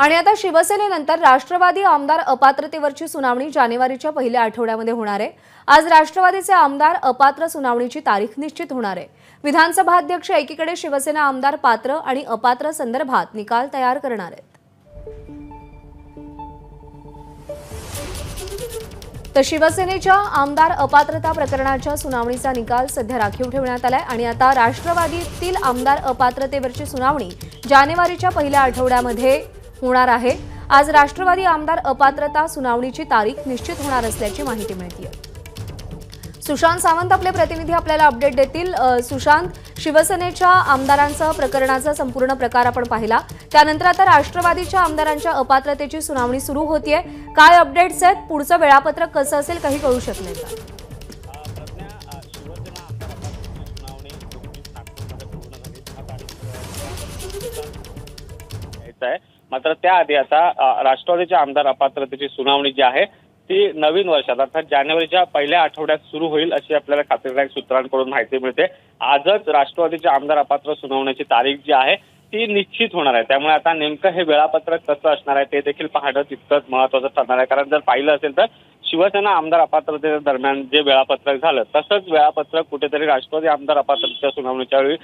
आणि आता शिवसेनेनंतर राष्ट्रवादी आमदार अपात्रतेवरची सुनावणी जानेवारीच्या पहिल्या आठवड्यामध्ये होणार आहे। आज राष्ट्रवादीचे आमदार अपात्र सुनावणीची तारीख निश्चित होणार आहे। विधानसभा अध्यक्ष एकीकडे शिवसेना आमदार पात्र आणि अपात्र संदर्भात निकाल तयार करणार आहेत। तर शिवसेनेच्या आमदार अपात्रता प्रकरणाच्या सुनावणीचा निकाल सध्या राखीव ठेवण्यात आलाय आणि आता राष्ट्रवादीतील आमदार अपात्रतेवरची सुनावणी जानेवारीच्या पहिल्या आठवड्यामध्ये होणार आहे। आज राष्ट्रवादी आमदार अपात्रता सुनावणीची तारीख निश्चित होणार असल्याची माहिती मिळते। सुशांत सावंत आपले प्रतिनिधी आपल्याला अपडेट देतील। सुशांत, शिवसेनेच्या आमदारांचा प्रकरणाचा संपूर्ण प्रकार आपण पाहिला, त्यानंतर आता राष्ट्रवादीच्या आमदारांच्या अपात्रतेची सुनावणी सुरू होतीये। काय अपडेट्स आहेत? पुढचं वेळापत्रक कसं असेल काही कळू शकले का? मात्र त्याआधी आता राष्ट्रवादीच्या आमदार अपात्रतेची सुनावणी जी आहे ती नवीन वर्षात अर्थात जानेवारीच्या पहिल्या आठवड्यात सुरू होईल अशी आपल्याला खात्रीदायक सूत्रांकडून माहिती मिळते। आजच राष्ट्रवादीच्या आमदार अपात्र सुनावण्याची तारीख जी आहे ती निश्चित होणार आहे। त्यामुळे आता नेमकं हे वेळापत्रक कसं असणार आहे ते देखील पाहणं तितकंच महत्त्वाचं ठरणार आहे। कारण जर पाहिलं असेल तर शिवसेना आमदार अपात्रते दरम्यान जे वेळापत्रक झालं तसंच वेळापत्रक कुठेतरी राष्ट्रवादी आमदार अपात्रतेच्या सुनावणीच्या वेळी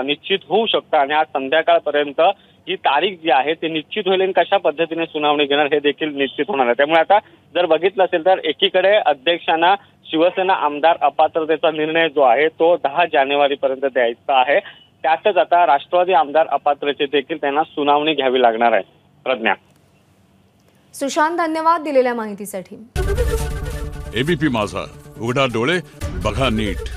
निश्चित होऊ शकतं आणि आज संध्याकाळपर्यंत ही तारीख जी आहे ती निश्चित होईल आणि कशा पद्धतीने सुनावणी घेणार हे देखील निश्चित होणार आहे। त्यामुळे आता जर बघितलं असेल तर एकीकडे अध्यक्षांना शिवसेना आमदार अपात्रतेचा निर्णय जो आहे तो 10 जानेवारीपर्यंत द्यायचा आहे। त्यातच आता राष्ट्रवादी आमदार अपात्रतेची देखील त्यांना सुनावणी घ्यावी लागणार आहे। प्रज्ञा। सुशांत, धन्यवाद दिलेल्या माहितीसाठी। एबीपी माझा, उघडा डोळे बघा नीट।